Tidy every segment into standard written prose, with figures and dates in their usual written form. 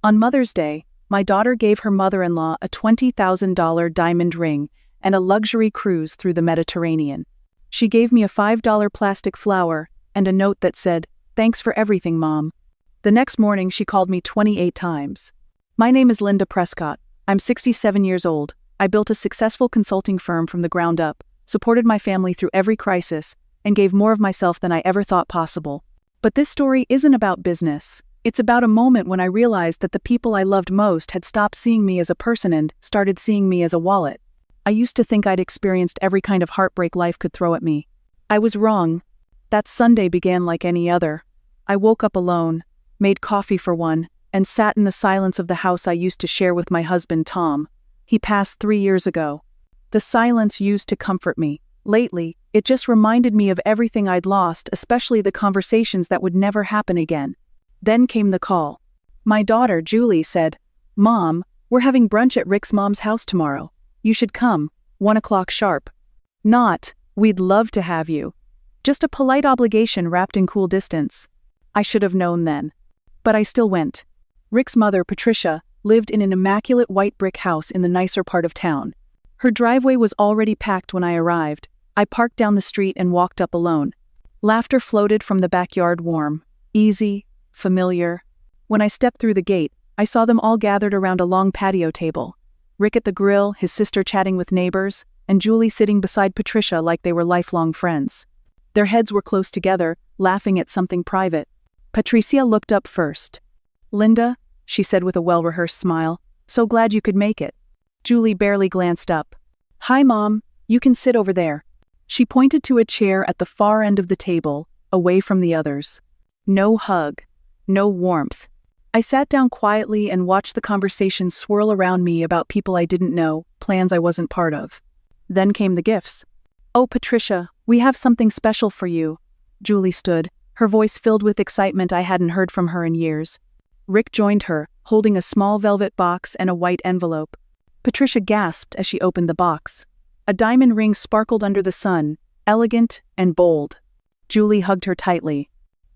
On Mother's Day, my daughter gave her mother-in-law a $20,000 diamond ring and a luxury cruise through the Mediterranean. She gave me a $5 plastic flower and a note that said, "Thanks for everything, Mom." The next morning she called me 28 times. My name is Linda Prescott. I'm 67 years old. I built a successful consulting firm from the ground up, supported my family through every crisis, and gave more of myself than I ever thought possible. But this story isn't about business. It's about a moment when I realized that the people I loved most had stopped seeing me as a person and started seeing me as a wallet. I used to think I'd experienced every kind of heartbreak life could throw at me. I was wrong. That Sunday began like any other. I woke up alone, made coffee for one, and sat in the silence of the house I used to share with my husband Tom. He passed 3 years ago. The silence used to comfort me. Lately, it just reminded me of everything I'd lost, especially the conversations that would never happen again. Then came the call. My daughter, Julie, said, "Mom, we're having brunch at Rick's mom's house tomorrow. You should come, 1 o'clock sharp." Not, "We'd love to have you." Just a polite obligation wrapped in cool distance. I should have known then. But I still went. Rick's mother, Patricia, lived in an immaculate white brick house in the nicer part of town. Her driveway was already packed when I arrived. I parked down the street and walked up alone. Laughter floated from the backyard, warm, easy, familiar. When I stepped through the gate, I saw them all gathered around a long patio table. Rick at the grill, his sister chatting with neighbors, and Julie sitting beside Patricia like they were lifelong friends. Their heads were close together, laughing at something private. Patricia looked up first. "Linda," she said with a well-rehearsed smile, "so glad you could make it." Julie barely glanced up. "Hi, Mom, you can sit over there." She pointed to a chair at the far end of the table, away from the others. No hug. No warmth. I sat down quietly and watched the conversation swirl around me about people I didn't know, plans I wasn't part of. Then came the gifts. "Oh, Patricia, we have something special for you." Julie stood, her voice filled with excitement I hadn't heard from her in years. Rick joined her, holding a small velvet box and a white envelope. Patricia gasped as she opened the box. A diamond ring sparkled under the sun, elegant and bold. Julie hugged her tightly.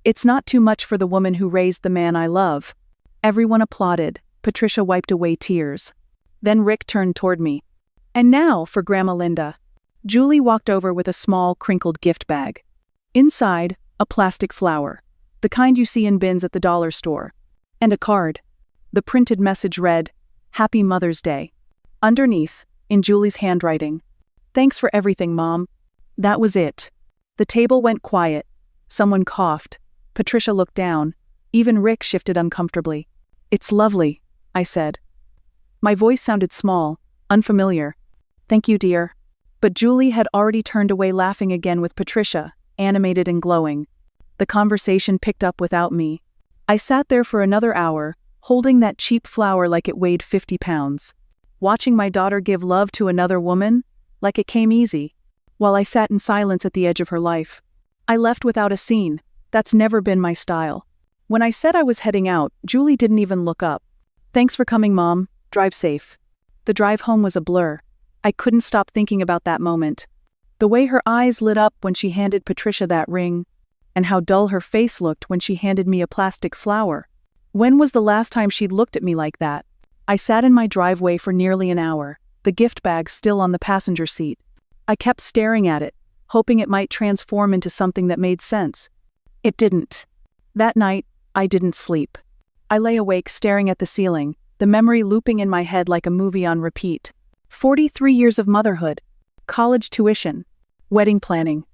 "It's not too much for the woman who raised the man I love." Everyone applauded. Patricia wiped away tears. Then Rick turned toward me. "And now for Grandma Linda." Julie walked over with a small, crinkled gift bag. Inside, a plastic flower, the kind you see in bins at the dollar store, and a card. The printed message read, "Happy Mother's Day." Underneath, in Julie's handwriting, "Thanks for everything, Mom." That was it. The table went quiet. Someone coughed. Patricia looked down. Even Rick shifted uncomfortably. "It's lovely," I said. My voice sounded small, unfamiliar. "Thank you, dear." But Julie had already turned away, laughing again with Patricia, animated and glowing. The conversation picked up without me. I sat there for another hour, holding that cheap flower like it weighed 50 pounds. Watching my daughter give love to another woman, like it came easy, while I sat in silence at the edge of her life. I left without a scene. That's never been my style. When I said I was heading out, Julie didn't even look up. "Thanks for coming, Mom. Drive safe." The drive home was a blur. I couldn't stop thinking about that moment. The way her eyes lit up when she handed Patricia that ring, and how dull her face looked when she handed me a plastic flower. When was the last time she'd looked at me like that? I sat in my driveway for nearly an hour, the gift bag still on the passenger seat. I kept staring at it, hoping it might transform into something that made sense. It didn't. That night, I didn't sleep. I lay awake staring at the ceiling, the memory looping in my head like a movie on repeat. 43 years of motherhood, college tuition, wedding planning,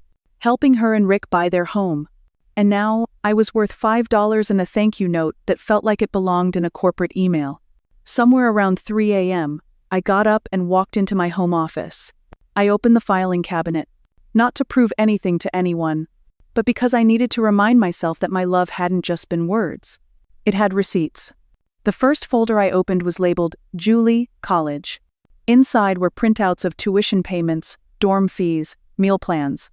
helping her and Rick buy their home. And now, I was worth $5 and a thank you note that felt like it belonged in a corporate email. Somewhere around 3 a.m., I got up and walked into my home office. I opened the filing cabinet, not to prove anything to anyone, but because I needed to remind myself that my love hadn't just been words. It had receipts. The first folder I opened was labeled Julie, College. Inside were printouts of tuition payments, dorm fees, meal plans.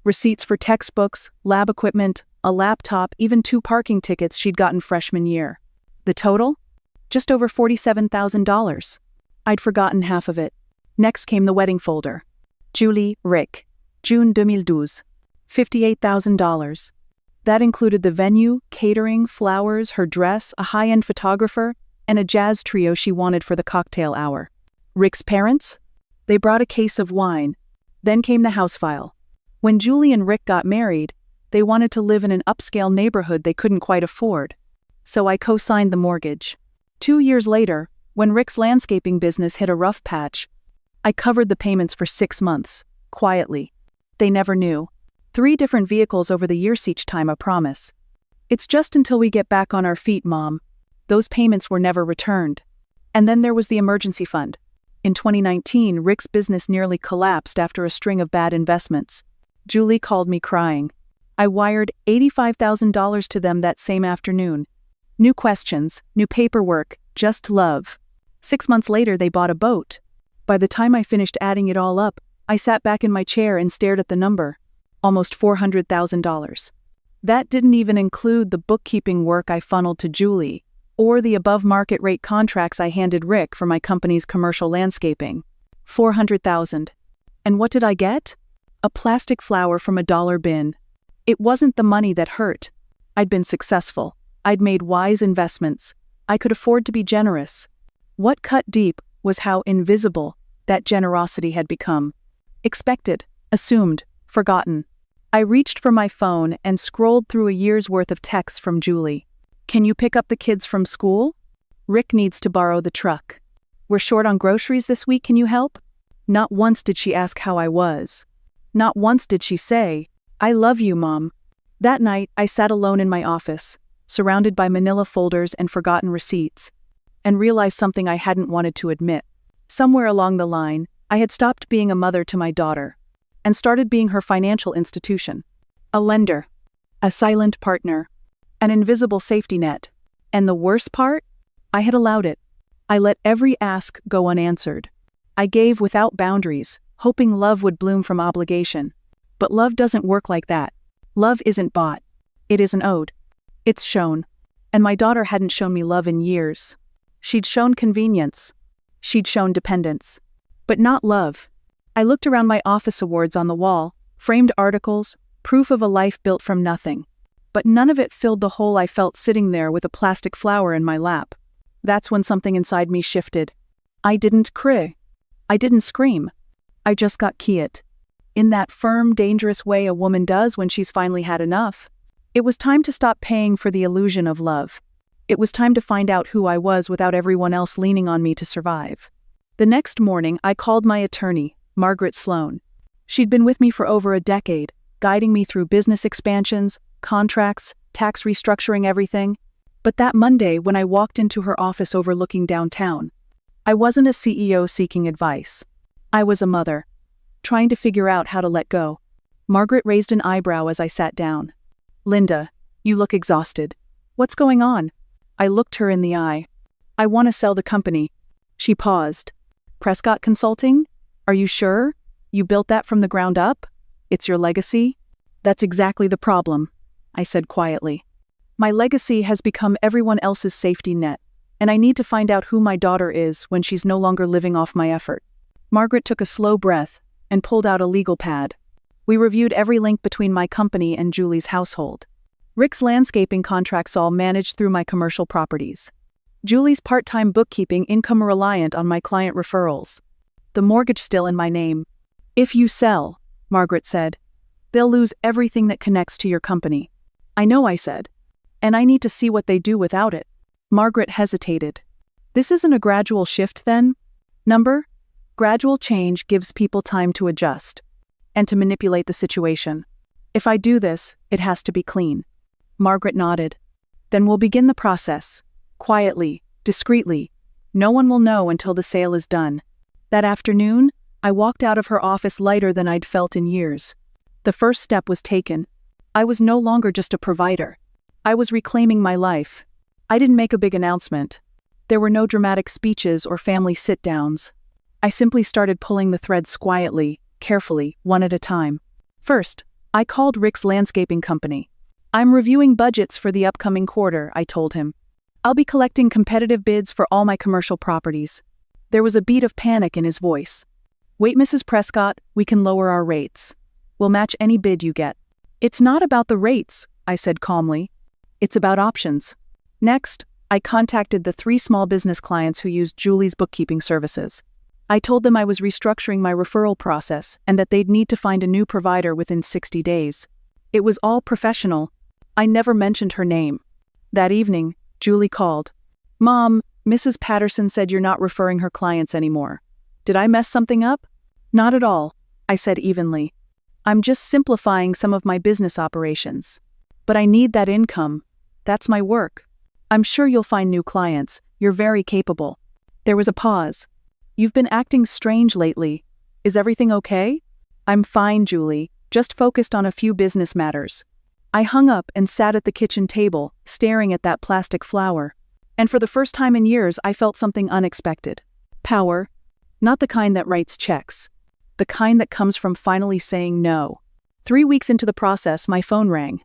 Receipts for textbooks, lab equipment, a laptop, even 2 parking tickets she'd gotten freshman year. The total? Just over $47,000. I'd forgotten half of it. Next came the wedding folder. Julie, Rick. June 2012. $58,000. That included the venue, catering, flowers, her dress, a high-end photographer, and a jazz trio she wanted for the cocktail hour. Rick's parents? They brought a case of wine. Then came the house file. When Julie and Rick got married, they wanted to live in an upscale neighborhood they couldn't quite afford. So I co-signed the mortgage. 2 years later, when Rick's landscaping business hit a rough patch, I covered the payments for 6 months, quietly. They never knew. 3 different vehicles over the years each time, I promise. It's just until we get back on our feet, Mom. Those payments were never returned. And then there was the emergency fund. In 2019, Rick's business nearly collapsed after a string of bad investments. Julie called me crying. I wired $85,000 to them that same afternoon. New questions, new paperwork, just love. 6 months later, they bought a boat. By the time I finished adding it all up, I sat back in my chair and stared at the number. Almost $400,000. That didn't even include the bookkeeping work I funneled to Julie, or the above-market rate contracts I handed Rick for my company's commercial landscaping. $400,000. And what did I get? A plastic flower from a dollar bin. It wasn't the money that hurt. I'd been successful. I'd made wise investments. I could afford to be generous. What cut deep was how invisible that generosity had become. Expected, assumed, forgotten. I reached for my phone and scrolled through a year's worth of texts from Julie. Can you pick up the kids from school? Rick needs to borrow the truck. We're short on groceries this week, can you help? Not once did she ask how I was. Not once did she say, I love you, Mom. That night, I sat alone in my office, surrounded by manila folders and forgotten receipts, and realized something I hadn't wanted to admit. Somewhere along the line, I had stopped being a mother to my daughter, and started being her financial institution. A lender. A silent partner. An invisible safety net. And the worst part? I had allowed it. I let every ask go unanswered. I gave without boundaries, hoping love would bloom from obligation. But love doesn't work like that. Love isn't bought. It isn't owed. It's shown. And my daughter hadn't shown me love in years. She'd shown convenience. She'd shown dependence. But not love. I looked around my office awards on the wall, framed articles, proof of a life built from nothing. But none of it filled the hole I felt sitting there with a plastic flower in my lap. That's when something inside me shifted. I didn't cry. I didn't scream. I just got quiet. In that firm, dangerous way a woman does when she's finally had enough. It was time to stop paying for the illusion of love. It was time to find out who I was without everyone else leaning on me to survive. The next morning, I called my attorney, Margaret Sloan. She'd been with me for over a decade, guiding me through business expansions, contracts, tax restructuring, everything. But that Monday, when I walked into her office overlooking downtown, I wasn't a CEO seeking advice. I was a mother, trying to figure out how to let go. Margaret raised an eyebrow as I sat down. Linda, you look exhausted. What's going on? I looked her in the eye. I want to sell the company. She paused. Prescott Consulting? Are you sure? You built that from the ground up? It's your legacy? That's exactly the problem, I said quietly. My legacy has become everyone else's safety net, and I need to find out who my daughter is when she's no longer living off my effort. Margaret took a slow breath and pulled out a legal pad. We reviewed every link between my company and Julie's household. Rick's landscaping contracts all managed through my commercial properties. Julie's part-time bookkeeping income reliant on my client referrals. The mortgage still in my name. If you sell, Margaret said, they'll lose everything that connects to your company. I know, I said. And I need to see what they do without it. Margaret hesitated. This isn't a gradual shift then? Gradual change gives people time to adjust and to manipulate the situation. If I do this, it has to be clean. Margaret nodded. Then we'll begin the process. Quietly, discreetly. No one will know until the sale is done. That afternoon, I walked out of her office lighter than I'd felt in years. The first step was taken. I was no longer just a provider. I was reclaiming my life. I didn't make a big announcement. There were no dramatic speeches or family sit-downs. I simply started pulling the threads quietly, carefully, one at a time. First, I called Rick's landscaping company. I'm reviewing budgets for the upcoming quarter, I told him. I'll be collecting competitive bids for all my commercial properties. There was a beat of panic in his voice. Wait, Mrs. Prescott, we can lower our rates. We'll match any bid you get. It's not about the rates, I said calmly. It's about options. Next, I contacted the 3 small business clients who used Julie's bookkeeping services. I told them I was restructuring my referral process and that they'd need to find a new provider within 60 days. It was all professional. I never mentioned her name. That evening, Julie called. "Mom, Mrs. Patterson said you're not referring her clients anymore. Did I mess something up?" "Not at all," I said evenly. "I'm just simplifying some of my business operations. But I need that income. That's my work. I'm sure you'll find new clients. You're very capable." There was a pause. "You've been acting strange lately. Is everything okay?" "I'm fine, Julie, just focused on a few business matters." I hung up and sat at the kitchen table, staring at that plastic flower. And for the first time in years, I felt something unexpected. Power. Not the kind that writes checks. The kind that comes from finally saying no. 3 weeks into the process, my phone rang.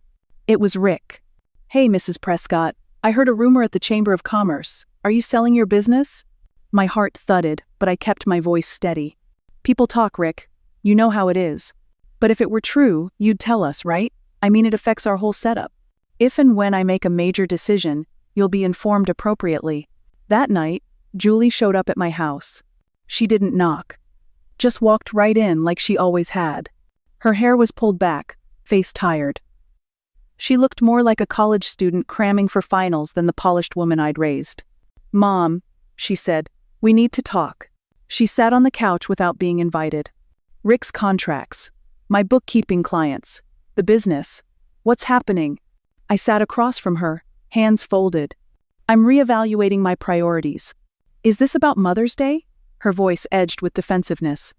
It was Rick. "Hey, Mrs. Prescott, I heard a rumor at the Chamber of Commerce. Are you selling your business?" My heart thudded, but I kept my voice steady. "People talk, Rick. You know how it is. But if it were true, you'd tell us, right? I mean, it affects our whole setup. If and when I make a major decision, you'll be informed appropriately." That night, Julie showed up at my house. She didn't knock. Just walked right in like she always had. Her hair was pulled back, face tired. She looked more like a college student cramming for finals than the polished woman I'd raised. "Mom," she said, "we need to talk." She sat on the couch without being invited. "Rick's contracts. My bookkeeping clients. The business. What's happening?" I sat across from her, hands folded. "I'm reevaluating my priorities." "Is this about Mother's Day?" Her voice edged with defensiveness.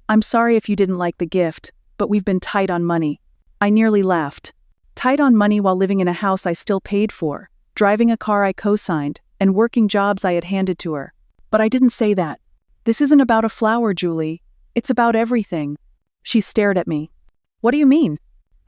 "I'm sorry if you didn't like the gift, but we've been tight on money." I nearly laughed. Tight on money while living in a house I still paid for, driving a car I co-signed, and working jobs I had handed to her. But I didn't say that. "This isn't about a flower, Julie. It's about everything." She stared at me. "What do you mean?"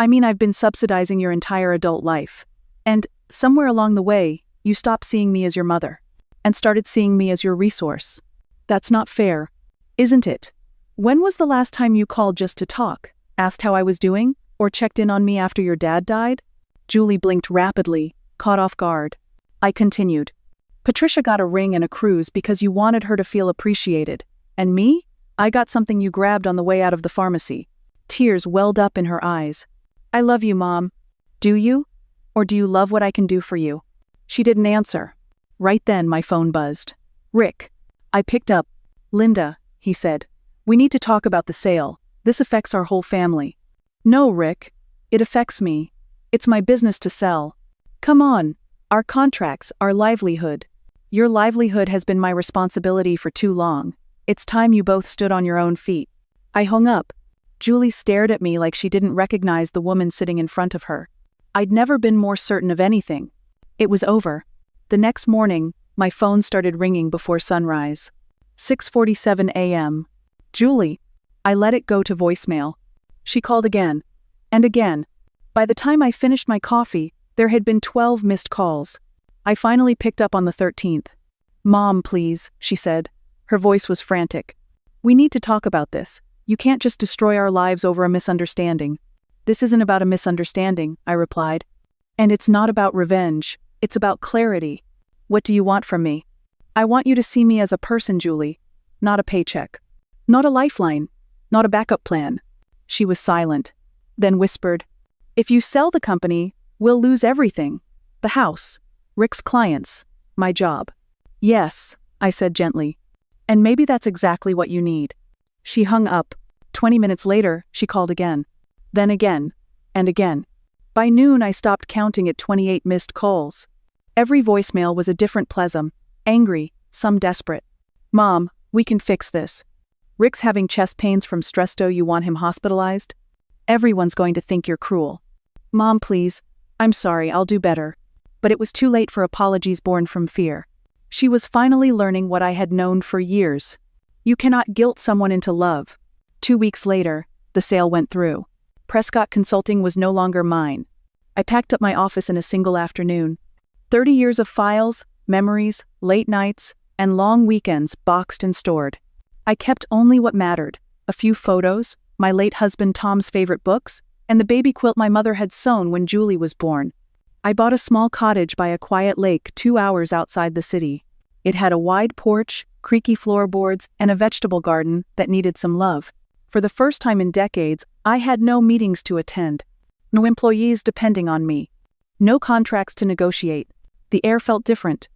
"I mean, I've been subsidizing your entire adult life. And, somewhere along the way, you stopped seeing me as your mother. And started seeing me as your resource. That's not fair. Isn't it? When was the last time you called just to talk, asked how I was doing, or checked in on me after your dad died?" Julie blinked rapidly, caught off guard. I continued. "Patricia got a ring and a cruise because you wanted her to feel appreciated. And me? I got something you grabbed on the way out of the pharmacy." Tears welled up in her eyes. "I love you, Mom." "Do you? Or do you love what I can do for you?" She didn't answer. Right then, my phone buzzed. "Rick." I picked up. "Linda," he said. "We need to talk about the sale. This affects our whole family." "No, Rick. It affects me. It's my business to sell. Come on. Our contracts, our livelihood. Your livelihood has been my responsibility for too long. It's time you both stood on your own feet." I hung up. Julie stared at me like she didn't recognize the woman sitting in front of her. I'd never been more certain of anything. It was over. The next morning, my phone started ringing before sunrise. 6:47 a.m. "Julie." I let it go to voicemail. She called again. And again. By the time I finished my coffee, there had been 12 missed calls. I finally picked up on the 13th. "Mom, please," she said. Her voice was frantic. "We need to talk about this. You can't just destroy our lives over a misunderstanding." "This isn't about a misunderstanding," I replied. "And it's not about revenge. It's about clarity. What do you want from me?" "I want you to see me as a person, Julie. Not a paycheck. Not a lifeline. Not a backup plan." She was silent, then whispered, "If you sell the company, we'll lose everything. The house, Rick's clients, my job." "Yes," I said gently. "And maybe that's exactly what you need." She hung up. 20 minutes later, she called again. Then again. And again. By noon, I stopped counting at 28 missed calls. Every voicemail was a different plasm. Angry, some desperate. "Mom, we can fix this. Rick's having chest pains from Stresto. You want him hospitalized? Everyone's going to think you're cruel. Mom, please. I'm sorry, I'll do better." But it was too late for apologies born from fear. She was finally learning what I had known for years. You cannot guilt someone into love. 2 weeks later, the sale went through. Prescott Consulting was no longer mine. I packed up my office in a single afternoon. 30 years of files, memories, late nights, and long weekends boxed and stored. I kept only what mattered: a few photos, my late husband Tom's favorite books, and the baby quilt my mother had sewn when Julie was born. I bought a small cottage by a quiet lake 2 hours outside the city. It had a wide porch, creaky floorboards, and a vegetable garden that needed some love. For the first time in decades, I had no meetings to attend, no employees depending on me, no contracts to negotiate. The air felt different,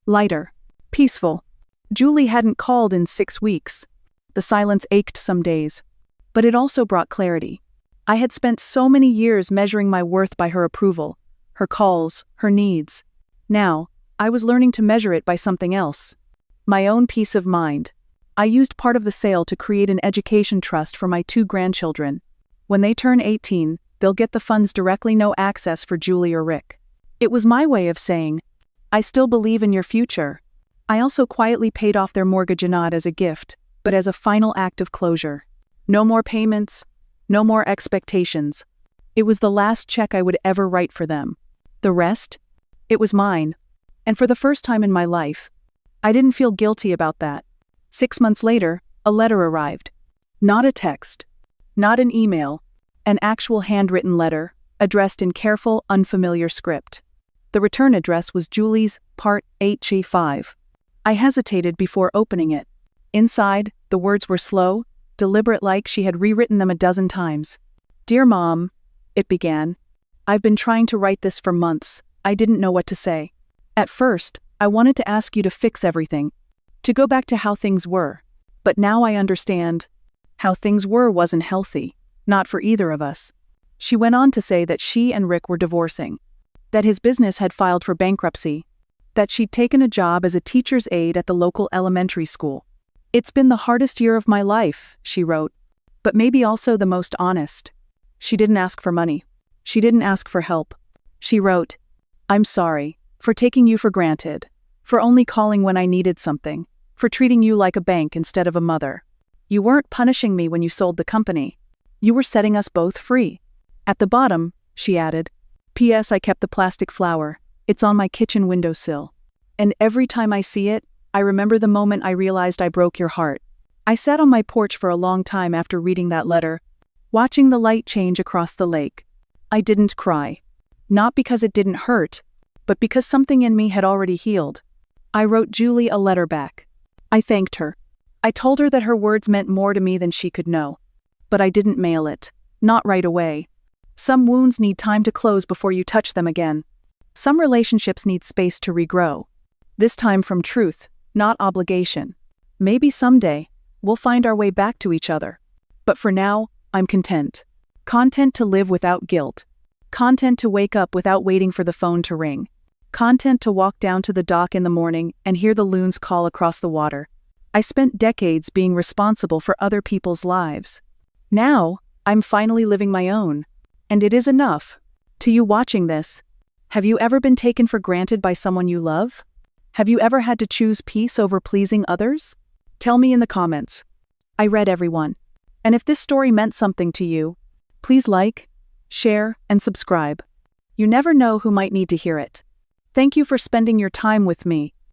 lighter, peaceful. Julie hadn't called in 6 weeks. The silence ached some days, but it also brought clarity. I had spent so many years measuring my worth by her approval, her calls, her needs. Now, I was learning to measure it by something else. My own peace of mind. I used part of the sale to create an education trust for my 2 grandchildren. When they turn 18, they'll get the funds directly, no access for Julie or Rick. It was my way of saying, I still believe in your future. I also quietly paid off their mortgage, not as a gift, but as a final act of closure. No more payments, no more expectations. It was the last check I would ever write for them. The rest? It was mine. And for the first time in my life, I didn't feel guilty about that. 6 months later, a letter arrived. Not a text, not an email, an actual handwritten letter, addressed in careful, unfamiliar script. The return address was Julie's, Part HE5. I hesitated before opening it. Inside, the words were slow, deliberate, like she had rewritten them a dozen times. Dear Mom, it began. I've been trying to write this for months. I didn't know what to say. At first, I wanted to ask you to fix everything, to go back to how things were. But now I understand. How things were wasn't healthy, not for either of us. She went on to say that she and Rick were divorcing, that his business had filed for bankruptcy, that she'd taken a job as a teacher's aide at the local elementary school. It's been the hardest year of my life, she wrote, but maybe also the most honest. She didn't ask for money. She didn't ask for help. She wrote, I'm sorry for taking you for granted, for only calling when I needed something, for treating you like a bank instead of a mother. You weren't punishing me when you sold the company. You were setting us both free. At the bottom, she added, P.S. I kept the plastic flower. It's on my kitchen windowsill. And every time I see it, I remember the moment I realized I broke your heart. I sat on my porch for a long time after reading that letter, watching the light change across the lake. I didn't cry. Not because it didn't hurt, but because something in me had already healed. I wrote Julie a letter back. I thanked her. I told her that her words meant more to me than she could know. But I didn't mail it. Not right away. Some wounds need time to close before you touch them again. Some relationships need space to regrow. This time from truth, not obligation. Maybe someday, we'll find our way back to each other. But for now, I'm content. Content to live without guilt. Content to wake up without waiting for the phone to ring. Content to walk down to the dock in the morning and hear the loons call across the water. I spent decades being responsible for other people's lives. Now, I'm finally living my own. And it is enough. To you watching this, have you ever been taken for granted by someone you love? Have you ever had to choose peace over pleasing others? Tell me in the comments. I read everyone. And if this story meant something to you, please like, share, and subscribe. You never know who might need to hear it. Thank you for spending your time with me.